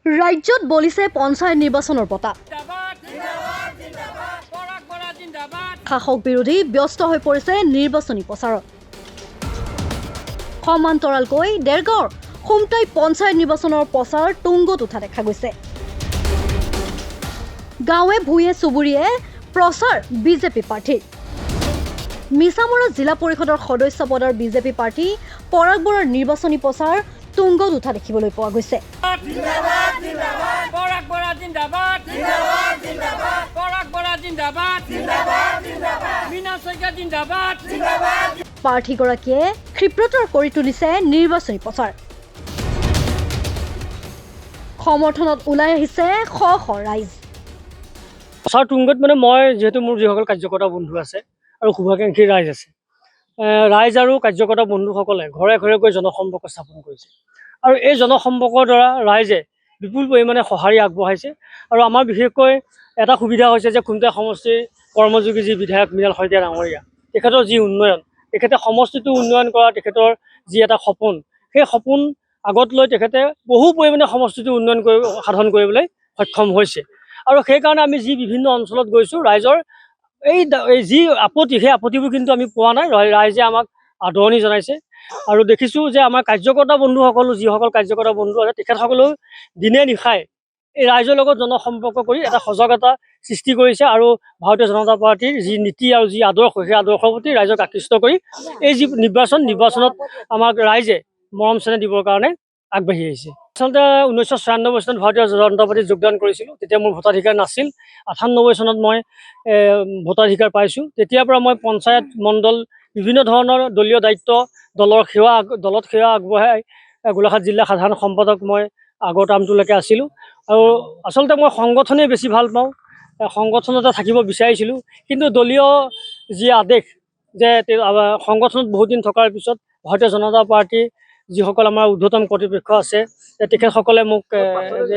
ৰাজ্যত বলিছে পঞ্চায়ত নিৰ্বাচনৰ বঁটা। শাসক বিৰোধী ব্যস্ত হৈ পৰিছে নিৰ্বাচনী প্ৰচাৰত। সমান্তৰালকৈ দেৰগাঁৱৰ খুমটাই পঞ্চায়ত নিৰ্বাচনৰ প্ৰচাৰ তুংগত উঠা দেখা গৈছে। গাঁৱে ভূঞে চুবুৰীয়ে প্ৰচাৰ বিজেপি প্ৰাৰ্থী। মিছামৰা জিলা পৰিষদৰ সদস্য পদৰ বিজেপি প্ৰাৰ্থী পৰাগ বৰাৰ নিৰ্বাচনী প্ৰচাৰ তুংগত উঠা দেখিবলৈ পোৱা গৈছে। প্ৰাৰ্থীগৰাকীয়ে ক্ষিপ্ৰতৰ কৰি তুলিছে নিৰ্বাচনী প্ৰচাৰ। সমৰ্থনত ওলাই আহিছে শ শ ৰাইজ। প্ৰচাৰ তুংগত মই যিহেতু মোৰ যিসকল কাৰ্যকৰ্তা বন্ধু আছে আৰু শুভাকাংক্ষী ৰাইজ আছে, ৰাইজ আৰু কাৰ্যকৰ্তা বন্ধুসকলে ঘৰে ঘৰে গৈ জনসম্পৰ্ক স্থাপন কৰিছে আৰু এই জনসম্পৰ্কৰ দ্বাৰা ৰাইজে বিপুল পৰিমাণে সঁহাৰি আগবঢ়াইছে। আৰু আমাৰ বিশেষকৈ এটা সুবিধা হৈছে যে খুমটাই সমষ্টিৰ কৰ্মযোগী যি বিধায়ক মৃণাল শইকীয়া ডাঙৰীয়া, তেখেতৰ যি উন্নয়ন, তেখেতে সমষ্টিটো উন্নয়ন কৰা তেখেতৰ যি এটা সপোন, সেই সপোন আগত লৈ তেখেতে বহু পৰিমাণে সমষ্টিটো উন্নয়ন সাধন কৰিবলৈ সক্ষম হৈছে। আৰু সেইকাৰণে আমি যি বিভিন্ন অঞ্চলত গৈছোঁ, ৰাইজৰ এই যি আপত্তি, সেই আপত্তিবোৰ কিন্তু আমি পোৱা নাই। ৰাইজে আমাক আদৰণি জনাইছে আৰু দেখিছোঁ যে আমাৰ কাৰ্যকৰ্তা বন্ধুসকলো, যিসকল কাৰ্যকৰ্তা বন্ধু আছে, তেখেতসকলেও দিনে নিশাই এই ৰাইজৰ লগত জনসম্পৰ্ক কৰি এটা সজাগতা সৃষ্টি কৰিছে আৰু ভাৰতীয় জনতা পাৰ্টীৰ যি নীতি আৰু যি আদৰ্শ, সেই আদৰ্শৰ প্ৰতি ৰাইজক আকৃষ্ট কৰি এই যি নিৰ্বাচনত আমাক ৰাইজে মৰম চেনেহ দিবৰ কাৰণে আগবাঢ়ি আহিছে। আচলতে 1996 চনত ভাৰতীয় জনতা পাৰ্টীত যোগদান কৰিছিলোঁ। তেতিয়া মোৰ ভোটাধিকাৰ নাছিল। 98 চনত মই ভোটাধিকাৰ পাইছোঁ। তেতিয়াৰ পৰা মই পঞ্চায়ত, মণ্ডল, বিভিন্ন ধৰণৰ দলীয় দায়িত্ব, দলত সেৱা আগবঢ়াই গোলাঘাট জিলা সাধাৰণ সম্পাদক মই আগৰ টাৰ্মটোলৈকে আছিলোঁ। আৰু আচলতে মই সংগঠনেই বেছি ভাল পাওঁ, সংগঠনতে থাকিব বিচাৰিছিলোঁ। কিন্তু দলীয় যি আদেশ যে সংগঠনত বহুত দিন থকাৰ পিছত ভাৰতীয় জনতা পাৰ্টীৰ যিসকল আমাৰ ঊৰ্ধ্বতম কৰ্তৃপক্ষ আছে, তেখেতসকলে মোক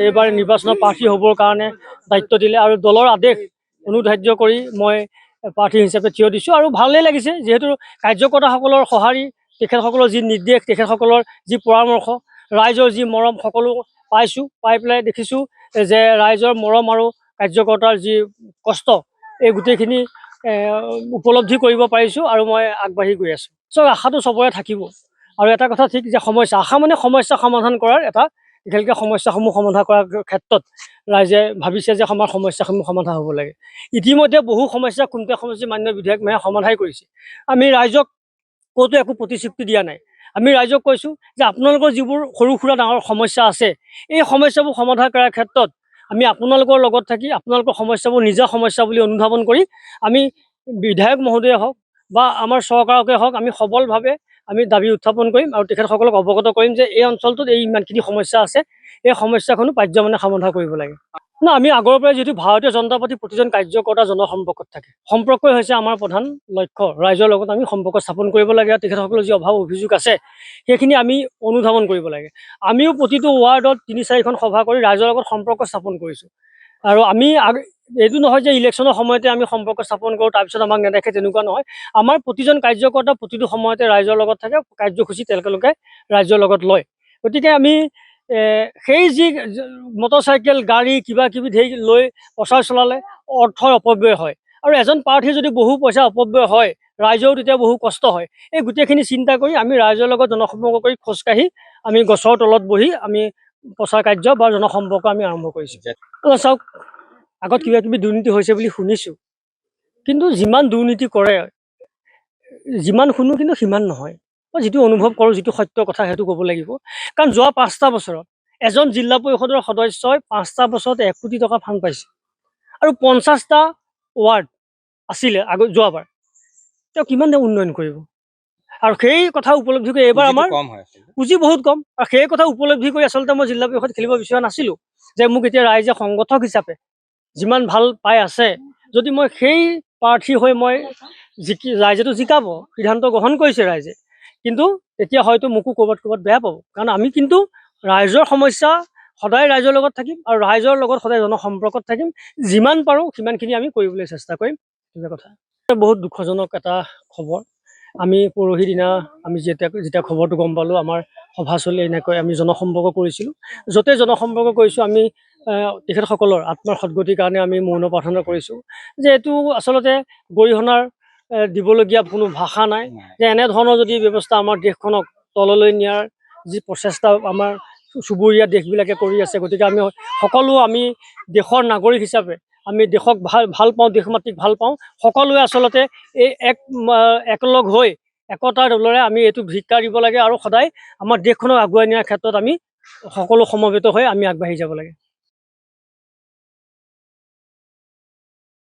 এইবাৰ নিৰ্বাচনৰ প্ৰাৰ্থী হ'বৰ কাৰণে দায়িত্ব দিলে আৰু দলৰ আদেশ অনুধাৰ্য কৰি মই প্ৰাৰ্থী হিচাপে থিয় দিছোঁ। আৰু ভালেই লাগিছে, যিহেতু কাৰ্যকৰ্তাসকলৰ সঁহাৰি, তেখেতসকলৰ যি নিৰ্দেশ, তেখেতসকলৰ যি পৰামৰ্শ, ৰাইজৰ যি মৰম, সকলো পাইছোঁ। পাই পেলাই দেখিছোঁ যে ৰাইজৰ মৰম আৰু কাৰ্যকৰ্তাৰ যি কষ্ট, এই গোটেইখিনি উপলব্ধি কৰিব পাৰিছোঁ আৰু মই আগবাঢ়ি গৈ আছোঁ। আশাটো চবৰে থাকিব। আৰু এটা কথা ঠিক যে আশা মানে সমস্যা সমাধান কৰাৰ এটা দীঘলকৈ সমস্যাসমূহ সমাধান কৰাৰ ক্ষেত্ৰত ৰাইজে ভাবিছে যে আমাৰ সমস্যাসমূহ সমাধান হ'ব লাগে। ইতিমধ্যে বহু সমস্যা খুমটাই সমষ্টিৰ মাননীয় বিধায়ক মহোদয়ে সমাধান কৰিছে। আমি ৰাইজক ক'তো একো প্ৰতিশ্ৰুতি দিয়া নাই। আমি ৰাইজক কৈছোঁ যে আপোনালোকৰ যিবোৰ সৰু সুৰা ডাঙৰ সমস্যা আছে, এই সমস্যাবোৰ সমাধান কৰাৰ ক্ষেত্ৰত আমি আপোনালোকৰ লগত থাকি আপোনালোকৰ সমস্যাবোৰ নিজা সমস্যা বুলি অনুধাৱন কৰি আমি বিধায়ক মহোদয়ে হওক বা আমাৰ চৰকাৰকে হওক, আমি সবলভাৱে আমি দাবী উত্থাপন কৰিম আৰু তেখেতসকলক অৱগত কৰিম যে এই অঞ্চলটোত এই ইমানখিনি সমস্যা আছে, এই সমস্যাখনো পাৰ্যমানে সমাধান কৰিব লাগে। আমি আগৰ পৰাই যিহেতু ভাৰতীয় জনতা পাৰ্টীৰ প্ৰতিজন কাৰ্যকৰ্তা জনসম্পৰ্কত থাকে। সম্পৰ্কই হৈছে আমাৰ প্ৰধান লক্ষ্য। ৰাইজৰ লগত আমি সম্পৰ্ক স্থাপন কৰিব লাগে আৰু তেখেতসকলৰ যি অভাৱ অভিযোগ আছে, সেইখিনি আমি অনুধাৱন কৰিব লাগে। আমিও প্ৰতিটো ৱাৰ্ডত ৩-৪খন সভা কৰি ৰাইজৰ লগত সম্পৰ্ক স্থাপন কৰিছোঁ। আৰু আমি এইটো নহয় যে ইলেকশ্যনৰ সময়তে আমি সম্পৰ্ক স্থাপন কৰোঁ, তাৰপিছত আমাক নেদেখে, তেনেকুৱা নহয়। আমাৰ প্ৰতিজন কাৰ্যকৰ্তা প্ৰতিটো সময়তে ৰাইজৰ লগত থাকে, কাৰ্যসূচী তেওঁলোকে ৰাইজৰ লগত লয়। গতিকে আমি সেই যি মটৰচাইকেল, গাড়ী, কিবা কিবি ধেৰ লৈ প্ৰচাৰ চলালে অৰ্থৰ অপব্যয় হয়। আৰু এজন প্ৰাৰ্থীৰ যদি বহু পইচা অপব্যয় হয়, ৰাইজৰো তেতিয়া বহু কষ্ট হয়। এই গোটেইখিনি চিন্তা কৰি আমি ৰাইজৰ লগত জনসম্পৰ্ক কৰি খোজকাঢ়ি আমি গছৰ তলত বহি আমি প্ৰচাৰ কাৰ্য বা জনসম্পৰ্ক আমি আৰম্ভ কৰিছোঁ। চাওক, আগত কিবা কিবি দুৰ্নীতি হৈছে বুলি শুনিছোঁ, কিন্তু যিমান দুৰ্নীতি কৰে, যিমান শুনো কিন্তু সিমান নহয়। মই যিটো অনুভৱ কৰোঁ, যিটো সত্য কথা, সেইটো ক'ব লাগিব। কাৰণ যোৱা 5টা বছৰত এজন জিলা পৰিষদৰ সদস্যই 5টা বছৰত 1 কোটি টকা ফাণ্ড পাইছে আৰু 50টা ৱাৰ্ড আছিলে যোৱাবাৰ। তেওঁ কিমান উন্নয়ন কৰিব? আৰু সেই কথা উপলব্ধি কৰি এইবাৰ আমাৰ পুঁজি বহুত কম, আৰু সেই কথা উপলব্ধি কৰি আচলতে মই জিলা পৰিষদ খেলিব বিচৰা নাছিলোঁ। যে মোক এতিয়া ৰাইজে সংগঠক হিচাপে যিমান ভাল পাই আছে, যদি মই সেই প্ৰাৰ্থী হৈ মই ৰাইজেতো জিকাব, সিদ্ধান্ত গ্ৰহণ কৰিছে ৰাইজে, কিন্তু তেতিয়া হয়তো মোকো ক'ৰবাত বেয়া পাব। কাৰণ আমি কিন্তু ৰাইজৰ সমস্যা সদায় ৰাইজৰ লগত থাকিম আৰু ৰাইজৰ লগত সদায় জনসম্পৰ্কত থাকিম। যিমান পাৰোঁ সিমানখিনি আমি কৰিবলৈ চেষ্টা কৰিম। সেইটো কথা। বহুত দুখজনক এটা খবৰ আমি পৰহি দিনা আমি যেতিয়া খবৰটো গম পালোঁ, আমাৰ সভা চলি এনেকৈ আমি জনসম্পৰ্ক কৰিছিলোঁ। য'তে জনসম্পৰ্ক কৰিছোঁ আমি তেখেতসকলৰ আত্মাৰ সদ্গতিৰ কাৰণে আমি মৌন প্ৰাৰ্থনা কৰিছোঁ যে এইটো আচলতে গৰিহণাৰ দিবলগীয়া কোনো ভাষা নাই, যে এনেধৰণৰ যদি ব্যৱস্থা আমাৰ দেশখনক তললৈ নিয়াৰ যি প্ৰচেষ্টা আমাৰ চুবুৰীয়া দেশবিলাকে কৰি আছে, গতিকে আমি দেশৰ নাগৰিক হিচাপে আমি দেশক ভাল পাওঁ, দেশ মাতৃক ভাল পাওঁ, সকলোৱে আচলতে এই একলগ হৈ একতাৰ দলেৰে আমি এইটো ভিক্ষা দিব লাগে আৰু সদায় আমাৰ দেশখনক আগুৱাই নিয়াৰ ক্ষেত্ৰত আমি সকলো সমবেত হৈ আমি আগবাঢ়ি যাব লাগে।